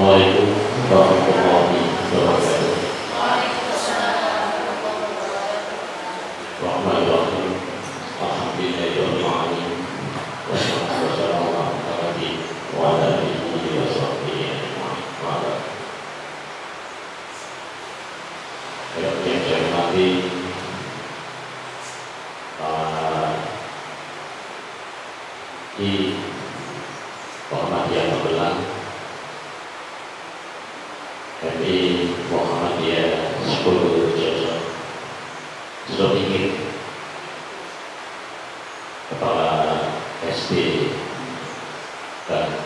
Assalamualaikum warahmatullahi wabarakatuh. Rahmanirrahim. Alhamdulillahirabbil alamin. Wassalatu wassalamu ala nabi wa ala alihi wa sahbihi ajma'in. Yang saya hormati di Muhammadiyah Magelang, MI Muhammadiyah 10 Jogja, sudah ingin kepala SD dan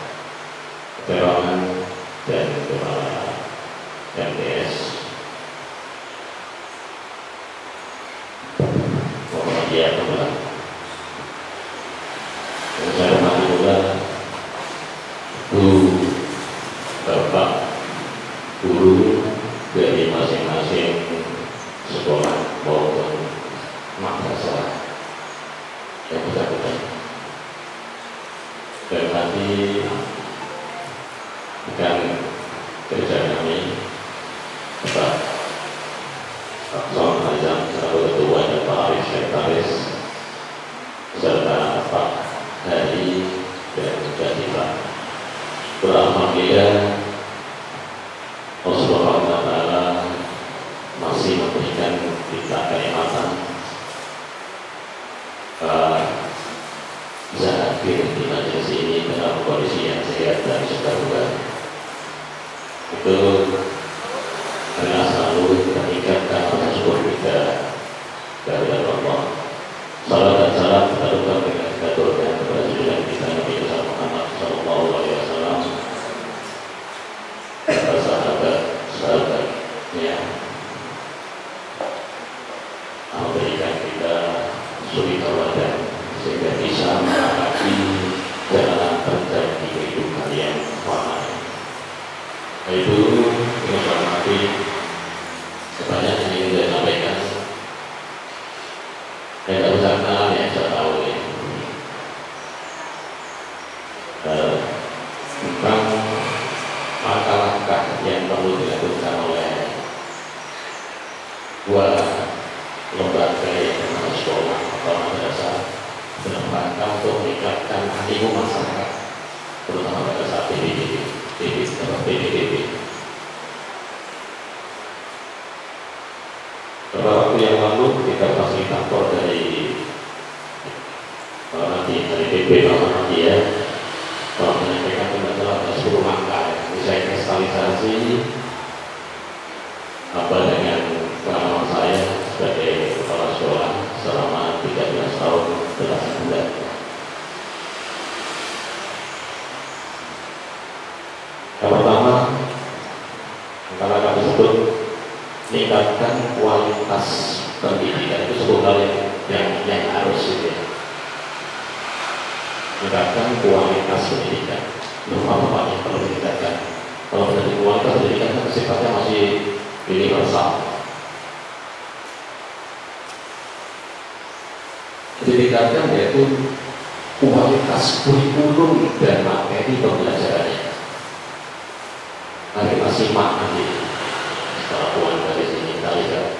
perorangan dan kepala MTS Muhammadiyah Magelang. Dan saya hormati juga Bapak guru dari masing-masing sekolah maupun madrasah yang bersangkutan. Dan nanti akan kerja kami Pak Son Azam selaku ketua dan Pak Arif Sekretaris serta Pak Hadi dan Jatifa. Alhamdulillah Allah Subhanahu wa Ta'ala masih memberikan kita kenikmatan bisa hadir di majelis ini dalam kondisi yang sehat dan segar-segar. Itu karena selalu kita ingatkan Rasul kita dari Allah. Salam dan salam kita lakukan dengan kita turunkan kepada junjungan kita Nabi Muhammad Sallallahu Alaihi Wasallam, para sahabat-sahabatnya, memberikan kita suri tauladan sehingga bisa menghadapi jalan terjadi kehidupan yang fana. Itu informasi sebanyak yang ingin saya sampaikan. Saya tidak usah kenal yang saya tahu ya. Tentang langkah-langkah yang perlu dilakukan oleh dua lembaga yang bernama sekolah atau madrasah dalam rangka untuk meningkatkan animo masyarakat, terutama pada saat PPDB. Beberapa waktu yang lalu kita fasilitator dari PP Muhammadiyah menyampaikan tentang 10 langkah misalnya kristalisasi apa dengan pengalaman saya sebagai kepala sekolah selama 13 tahun 8 bulan. Yang pertama, langkah tersebut meningkatkan kualitas pendidikan. Itu sebuah hal yang harus gitu ya. Meningkatkan kualitas pendidikan. Apa yang perlu ditingkatkan? Kalau dari kualitas pendidikan kan sifatnya masih universal. Ditingkatkan yaitu kualitas kurikulum dan materi pembelajarannya. Mari kita simak nanti setelah pulang dari sini kita lihat,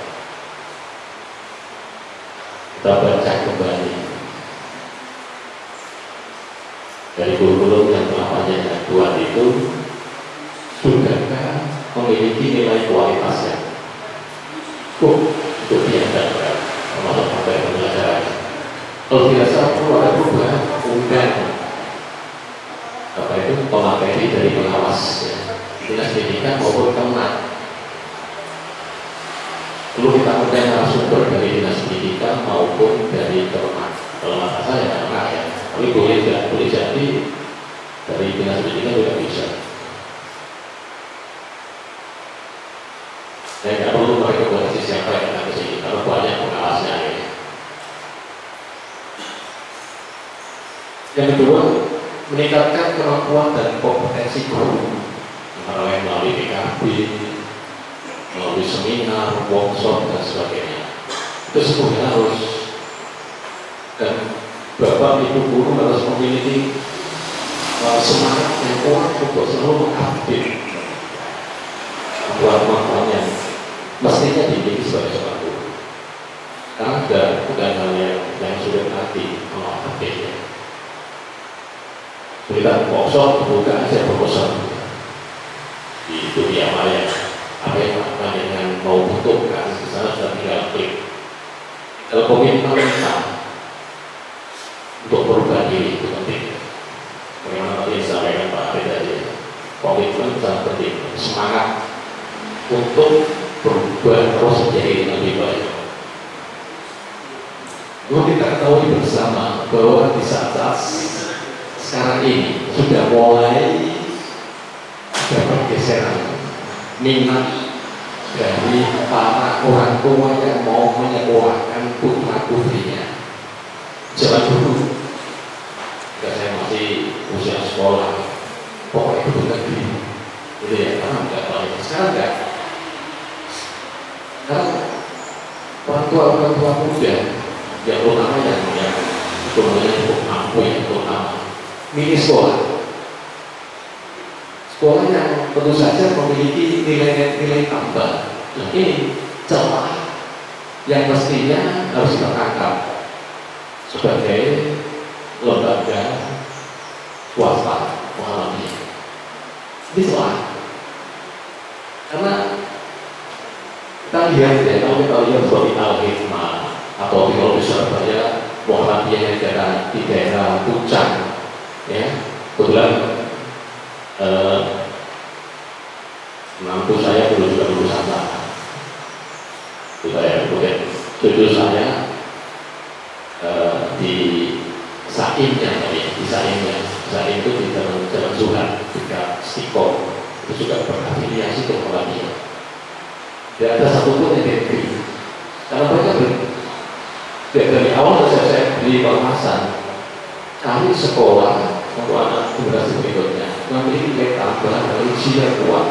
kita baca kembali dari kurikulum yang telah panjang buat itu sudahkah memiliki nilai kualitasnya. Itu diantarkan termasuk materi pembelajaran. Kalau biasa perlu ada perubahan undang apa itu pemateri dari pengawas ya. Dinas pendidikan maupun Kemenag. Perlu kita undang narasumber dari dinas pendidikan maupun dari Kemenag. Kalau mata saya Kemenag ya, tapi boleh jadi dari dinas pendidikan juga bisa. Saya nggak perlu merekomendasi siapa yang datang ke sini, karena banyak pengawasnya ya. Yang kedua, meningkatkan kemampuan dan kompetensi guru. Melalui PKB, melalui seminar, workshop dan sebagainya. Itu semuanya harus, dan Bapak Ibu guru harus memiliki semangat yang kuat untuk selalu mengupdate kosong dibuka aja proposal di dunia maya. Apa yang dengan mau butuh kan di sana sudah tinggal klik. Kalau komitmen kita untuk berubah diri itu penting. Bagaimana tadi disampaikan Pak Arif tadi, komitmen sangat penting, semangat untuk berubah terus menjadi lebih baik. Lalu kita ketahui bersama bahwa di saat-saat sekarang ini sudah mulai ada pergeseran minat dari para orang tua yang mau menyekolahkan putra putrinya. Zaman dulu, ketika saya masih usia sekolah, pokoknya itu negeri, itu ya, karena enggak tahu. Sekarang enggak. Sekarang orang tua muda, yang terutama yang ekonominya cukup mampu, yang terutama mini sekolah yang tentu saja memiliki nilai tambah. Nah ini celah yang mestinya harus kita tangkap sebagai lembaga swasta mengalami ini celah. Karena kita lihat ya, kalau kita lihat seperti Al-Hikmah atau di Surabaya, Muhammadiyah di daerah Puncak, ya, kebetulan menantu saya dulu juga lulusan sana. Saya kemudian cucu saya di Saimnya tadi, di Saim itu di Jalan Suhan, dekat Stiko, itu juga berafiliasi ke Muhammadiyah. Tidak ada satupun yang negeri, karena mereka dari awal saya beli permasalahan. Kami sekolah untuk anak generasi berikutnya memiliki nilai tambah dari usia kuat,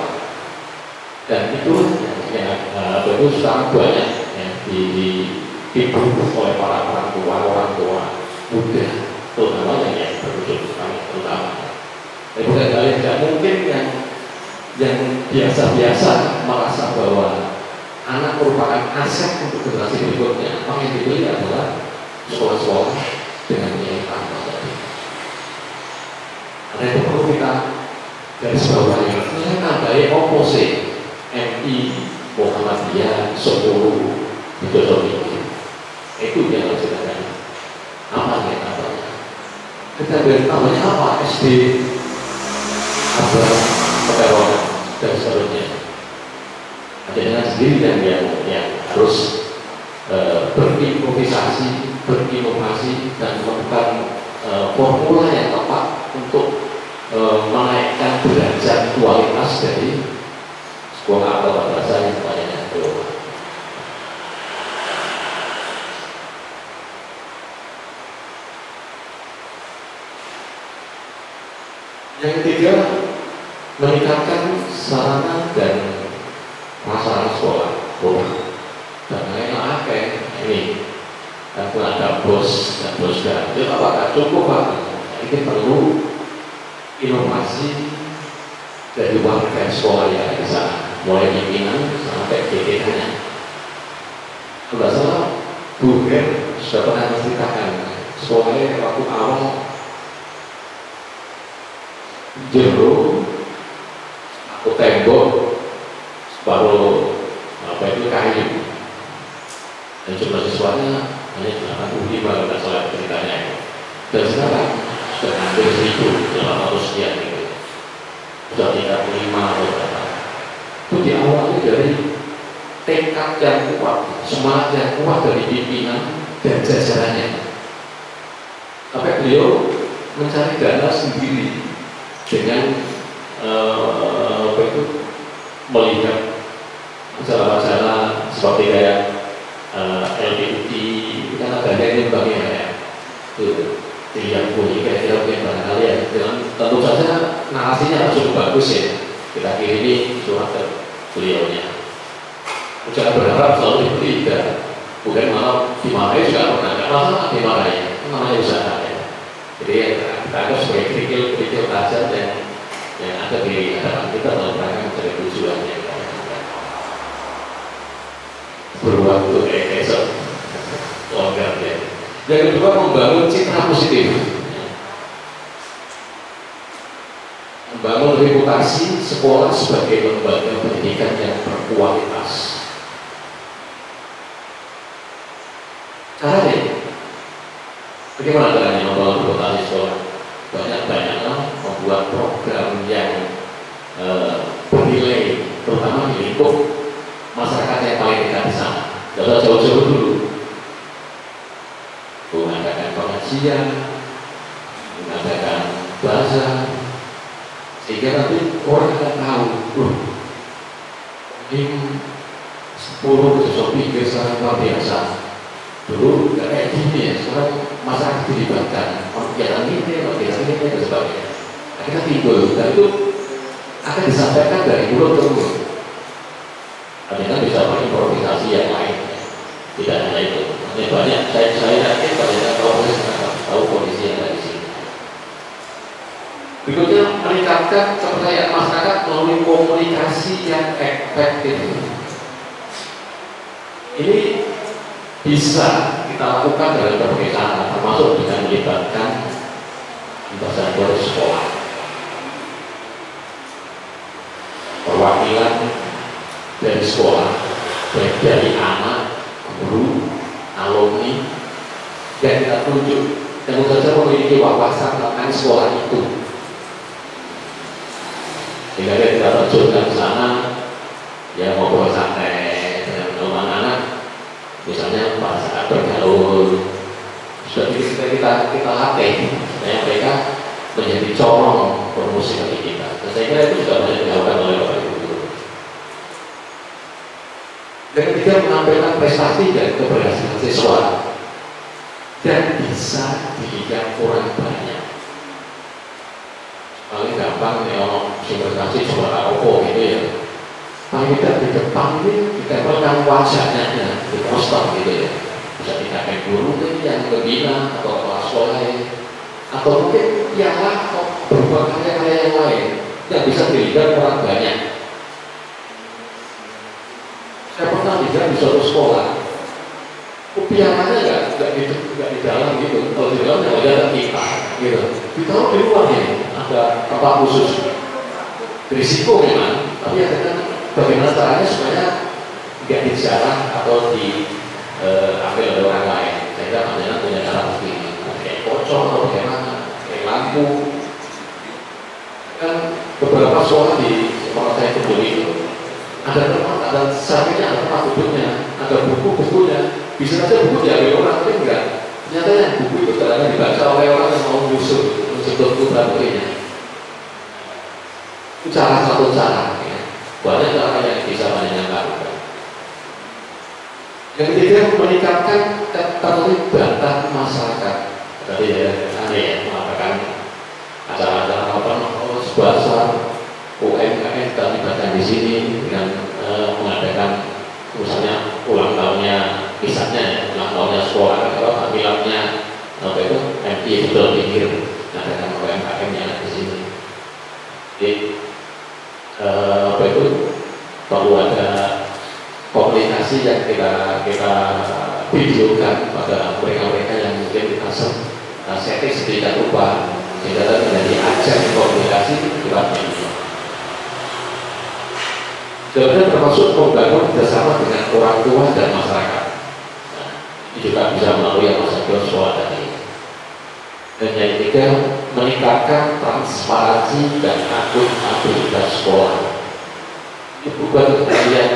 dan itu itu sangat banyak ya, dibutuhkan oleh para orang tua muda, terutama yang berwujud terutama. Tapi bukan kalian tidak mungkin yang biasa-biasa merasa bahwa anak merupakan aset untuk generasi berikutnya. Yang dibeli adalah sekolah-sekolah dengan nilai tambah. Karena itu perlu kita garis bawahi. Nilai tambahnya opposite MI Muhammadiyah 10 itu itu yang harus kita cari. Apa nilai tambahnya? Kita garis tambahnya apa? SD, apa pedagang dan seterusnya. Dengan sendiri dan yang harus berimprovisasi, berinovasi dan melakukan formula yang tepat untuk menaikkan derajat kualitas dari sekolah atau madrasah yang banyak itu. Yang ketiga, meningkatkan sarana dan masalah sekolah, dan lain-lain kayak ini. Dan ada bos dan bos ganjil, apakah cukup Pak? Ini perlu inovasi dari warga sekolah yang ada di sana, mulai pimpinan sampai GD-nya. Tidak salah, Bu Her sudah pernah menceritakan sekolahnya waktu awal jero, aku tembok, baru apa itu kayu, dan jumlah siswanya hanya 85 kalau tidak salah ceritanya. Dan sekarang sudah hampir 1.800 sekian itu, sudah 35 atau berapa. Itu diawali dari tekad yang kuat, semangat yang kuat dari pimpinan dan jajarannya. Tapi beliau mencari dana sendiri dengan melihat masalah-masalah seperti kayak LPUT, itu kan ada yang bagaimana ya, itu yang bunyi kira-kira barangkali ya, tentu saja narasinya cukup bagus ya, kita kirimi surat ke beliaunya. Jangan berharap selalu dibeli, bukan malah dimarahi juga pernah, nggak masalah dimarahi, namanya usaha ya. Jadi kita anggap sebagai kerikil tajam yang ada di hadapan kita dalam rangka mencari tujuannya. Berwaktu esok longgar ya. Yang kedua, membangun citra positif. mengedukasi sekolah sebagai lembaga pendidikan yang berkualitas. Caranya, bagaimana caranya membangun reputasi sekolah? Banyak-banyaklah membuat program yang bernilai, terutama di lingkup masyarakat yang paling dekat di sana. Jangan jauh-jauh dulu. Mengadakan pengajian, mengadakan bazar, sehingga nanti orang akan tahu, ini 10 sosok pikir sekarang luar biasa. Dulu nggak kayak gini ya, sekarang masyarakat dilibatkan, kegiatan ini, dan sebagainya. Akhirnya timbul, dan itu akan disampaikan dari mulut ke mulut. Artinya bisa berimprovisasi yang lain, tidak hanya itu. Ini banyak, saya yakin banyak proses tahu kondisi yang ada di sini. Berikutnya, meningkatkan kepercayaan masyarakat melalui komunikasi yang efektif. Ini bisa kita lakukan dalam berbagai cara, termasuk dengan melibatkan ambasador sekolah, perwakilan dari sekolah, baik dari anak, guru, alumni, dan kita tunjuk tentu saja memiliki wawasan tentang sekolah itu. Jika kita terjunkan ke sana, ya ngobrol santai dengan anak-anak, misalnya pada saat bergaul, sudah kita latih supaya mereka menjadi corong promosi bagi kita. Dan saya kira itu juga banyak dilakukan oleh Bapak Ibu Guru. Dan ketiga, menampilkan prestasi dan keberhasilan siswa dan bisa dilihat kurang banyak. Paling gampang nih orang prestasi juara opo gitu ya. Paling tidak di depan ini ditempelkan wajahnya di poster gitu ya. Bisa dikatakan guru ini yang membina atau kelas sekolah atau mungkin piala atau berbagai karya-karya yang lain yang bisa dilihat orang banyak. Saya pernah lihat di suatu sekolah, pialanya nggak di dalam gitu, kalau di dalam yang ada kita gitu, ditaruh di luar nih, ada tempat khusus. Risiko memang, tapi ya kan bagaimana caranya supaya nggak dijarah atau diambil oleh orang lain. Saya kira makanya punya cara begini, kayak kocok atau bagaimana, kayak lampu. Kan beberapa sekolah di sekolah saya dulu itu ada tempat, ada sampingnya, ada tempat duduknya, ada buku-bukunya. Bisa saja buku diambil orang, tapi enggak. Ternyata yang buku itu kadang-kadang dibaca oleh orang yang mau musuh untuk buku-bukunya. Itu salah satu cara. Ya. Banyak cara yang bisa menyenangkan. Yang ketiga, meningkatkan keterlibatan masyarakat. Tadi ya, mengatakan acara-acara sebesar UMKM terlibatkan di sini dengan mengadakan misalnya ulang tahunnya, misalnya ulang tahunnya sekolah atau tahlilannya apa itu MI betul pinggir mengadakan UMKM yang ada di sini. Jadi apa itu perlu ada komunikasi yang kita videokan pada mereka-mereka yang mungkin kita setting sedikit rupa sehingga menjadi ajang komunikasi debatnya. Sebenarnya termasuk membangun kerjasama dengan orang tua dan masyarakat. Nah, ini juga bisa melalui yang masyarakat sekolah tadi. Dan yang ketiga, meningkatkan transparansi dan akuntabilitas sekolah. Ini bukan kejadian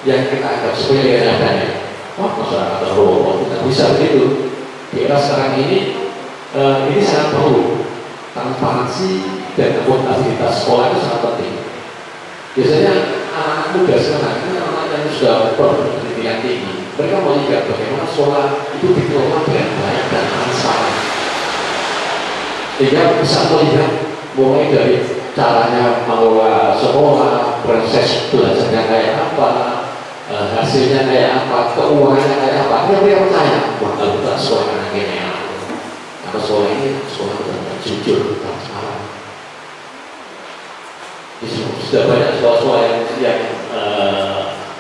yang kita anggap sepele adanya. Wah, masyarakat terlalu tidak bisa begitu. Di era sekarang ini sangat perlu. Transparansi dan akuntabilitas sekolah itu sangat penting. Biasanya anak muda sekarang ini anak yang sudah berpendidikan tinggi, mereka mau lihat bagaimana sekolah itu dikelola dengan baik dan transparan, sehingga bisa melihat mulai dari caranya mengelola sekolah, proses belajarnya kayak apa, hasilnya kayak apa, keuangannya kayak apa. Dia percaya bahwa kita sekolah anak ini atau sekolah ini sekolah benar-benar jujur, transparan. Sudah banyak sekolah-sekolah yang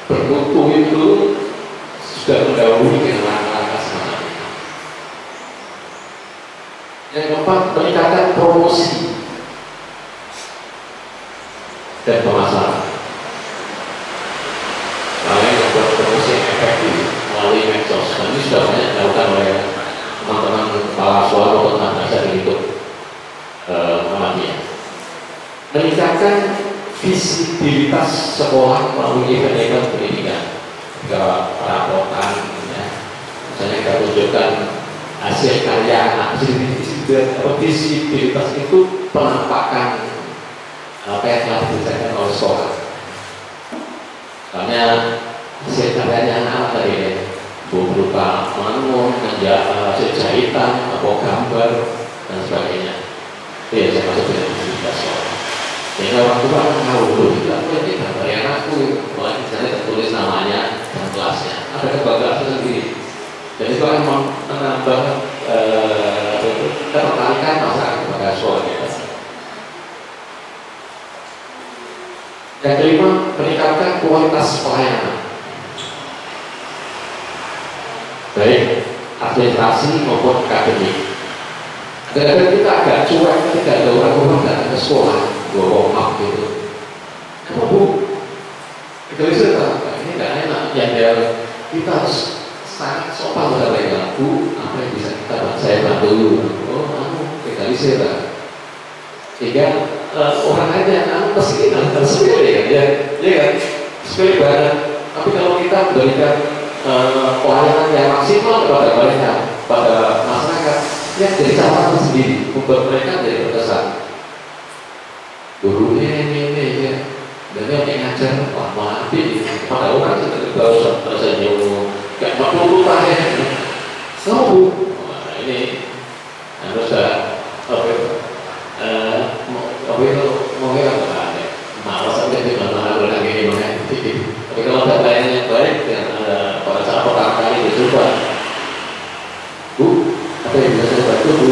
bermutu itu sudah mendahului dengan langkah-langkah semacam ini. Yang keempat, meningkatkan promosi. dan pemasaran. Makanya membuat promosi yang efektif melalui medsos. Dan ini sudah banyak dilakukan oleh teman-teman kepala sekolah maupun madrasah di lingkup Muhammadiyah. Meningkatkan visibilitas sekolah melalui event-event pendidikan, ke perabotan, ya. Misalnya kita tunjukkan hasil karya anak. Visibilitas itu penampakan apa yang telah dikerjakan oleh sekolah. Soalnya hasil karyanya anak tadi ya, berupa menenun, hasil jahitan, atau gambar dan sebagainya. Itu yang saya maksud dengan visibilitas sekolah. Sehingga orang tua tahu loh, itu aku ini gambar yang aku, mulai misalnya tertulis namanya dan kelasnya, ada kebanggaan sendiri. Dan itu akan menambah ketertarikan masyarakat kepada sekolah kita. Yang kelima, meningkatkan kualitas pelayanan, baik administrasi maupun akademik. Kadang-kadang kita agak cuek ketika ada orang-orang datang ke sekolah, bawa map gitu. Kamu bu, kita bisa ini nggak enak. Yang kita harus sangat sopan pada mereka. Bu, apa yang bisa kita bantu? Saya bantu. Oh, kita bisa. Sehingga orang aja yang pasti nggak sepele kan ya, kan sepele banget. Tapi kalau kita memberikan pelayanan yang maksimal kepada mereka, pada masyarakat, ya jadi catatan sendiri, membuat mereka jadi berkesan. Guru ini ya, dan yang ngajar lama nanti pada orang itu baru tersenyum, nggak perlu lupa ya. So, ini harus mungkin apa ya, malas aja di mana lagi ini mana. Tapi kalau ada pelayanan yang baik, pada saat pertama kali dicoba, bu, apa yang bisa saya bantu bu?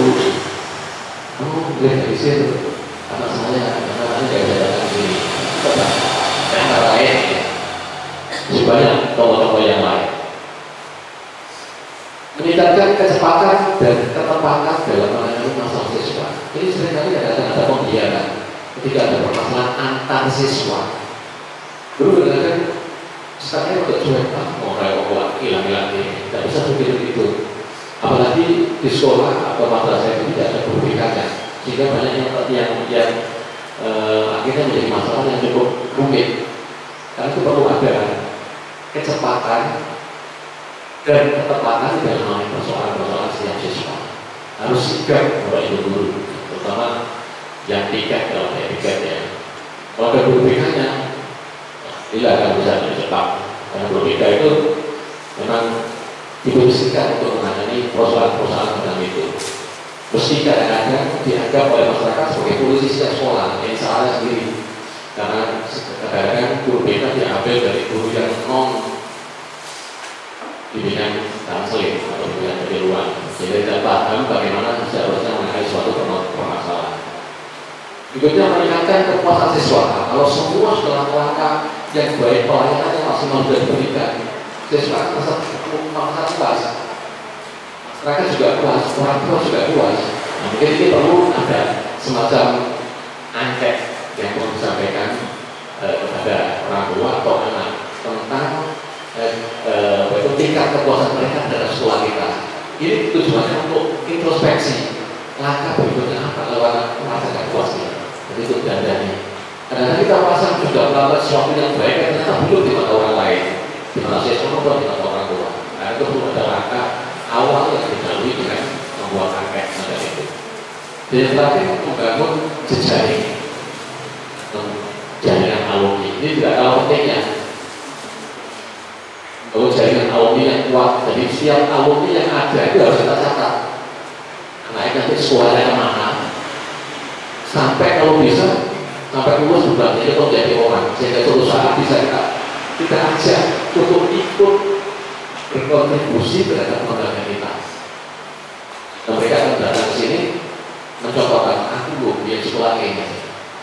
Oh, lihat di sini, anak saya nggak bisa datang sini. Yang lain, sebanyak tokoh-tokoh yang lain. Meningkatkan kecepatan dan ketepatan dalam menangani masalah siswa. Ini seringkali ada pembiaran ketika ada permasalahan antar siswa. Dulu kadang-kadang sekarang udah cuek, mau kayak hilang-hilang ini, tidak bisa begitu. Apalagi di sekolah atau madrasah itu tidak ada perbedaan, sehingga banyak yang akhirnya menjadi masalah yang cukup rumit. Karena itu perlu ada kecepatan dan ketepatan dalam menangani persoalan-persoalan setiap siswa. Harus sigap Bapak Ibu guru, terutama yang tiket kalau saya tiket ya. Kalau ada perbedanya, tidak akan bisa lebih cepat. Karena berbeda itu memang difungsikan untuk menangani persoalan-persoalan tentang itu. Meski kadang-kadang dianggap oleh masyarakat sebagai polisi setiap sekolah yang salah sendiri. Karena kadang-kadang guru BK diambil dari guru yang non bimbingan konseling atau bimbingan keilmuan, sehingga tidak paham bagaimana seharusnya mengenai suatu permasalahan. Berikutnya, meningkatkan kepuasan siswa. Kalau semua sudah langkah yang baik, pelayanan yang maksimal sudah diberikan, siswa merasa puas, masyarakat juga puas, orang tua juga puas. Nah, mungkin ini perlu ada semacam angket yang perlu disampaikan kepada orang tua atau anak tentang tingkat kepuasan mereka terhadap sekolah kita. Ini tujuannya untuk introspeksi, langkah berikutnya apa kalau anak merasa tidak puas kita. Jadi itu dandanya. Karena kita pasang juga melakukan sesuatu yang baik, ternyata belum di mata orang lain, di mata siswa maupun di mata orang tua. Nah, itu perlu ada langkah awal yang dilalui dengan membuat angket semacam itu. Dan yang terakhir, membangun jejaring jaringan alumni. Ini tidak kalah pentingnya. Kalau jaringan alumni yang kuat, jadi setiap alumni yang ada itu harus kita catat. Naik nanti sekolahnya kemana, sampai kalau bisa sampai lulus juga jadi menjadi orang, sehingga suatu saat bisa kita ajak untuk ikut berkontribusi terhadap lembaga kita. Dan mereka akan datang ke sini mencontohkan, aku loh dia sekolah ini,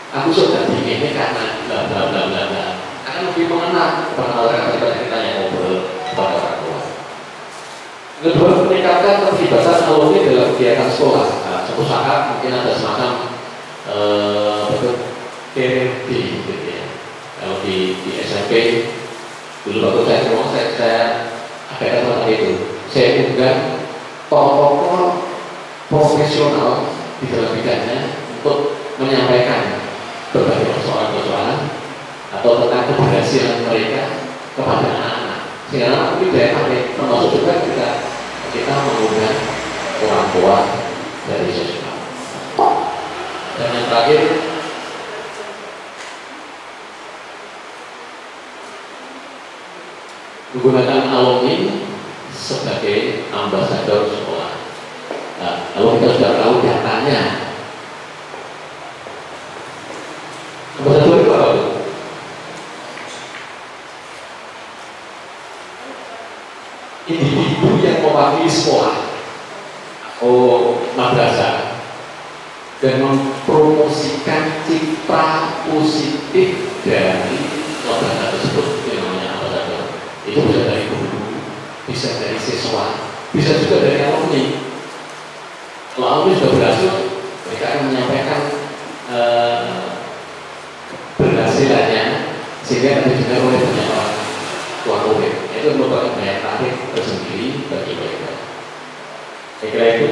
aku sudah di ini karena bla bla bla bla bla. Akan lebih mengenal perkenalan daripada kita yang ngobrol kepada orang tua. Kedua, meningkatkan keterlibatan alumni dalam kegiatan sekolah. Nah, suatu saat mungkin ada semacam PRD gitu ya. di SMP dulu waktu saya ngomong saya ada kata itu, saya undang tokoh profesional di dalam bidangnya untuk menyampaikan berbagai persoalan-persoalan atau tentang keberhasilan mereka kepada anak-anak, sehingga anak itu daya tarik, termasuk juga kita mengundang orang tua dari siswa. Dan yang terakhir, menggunakan alumni sebagai ambasador sekolah. Nah, kalau kita sudah tahu datanya, ambasador itu apa? Individu yang mewakili sekolah atau madrasah dan mempromosikan citra positif dari lembaga tersebut, yang namanya ambasador. Itu bisa dari guru, bisa dari siswa, bisa juga dari alumni. Kalau alumni sudah berhasil, mereka akan menyampaikan berhasilannya sehingga akan didengar oleh banyak orang tua murid. Itu merupakan daya tarik tersendiri bagi mereka. Saya kira itu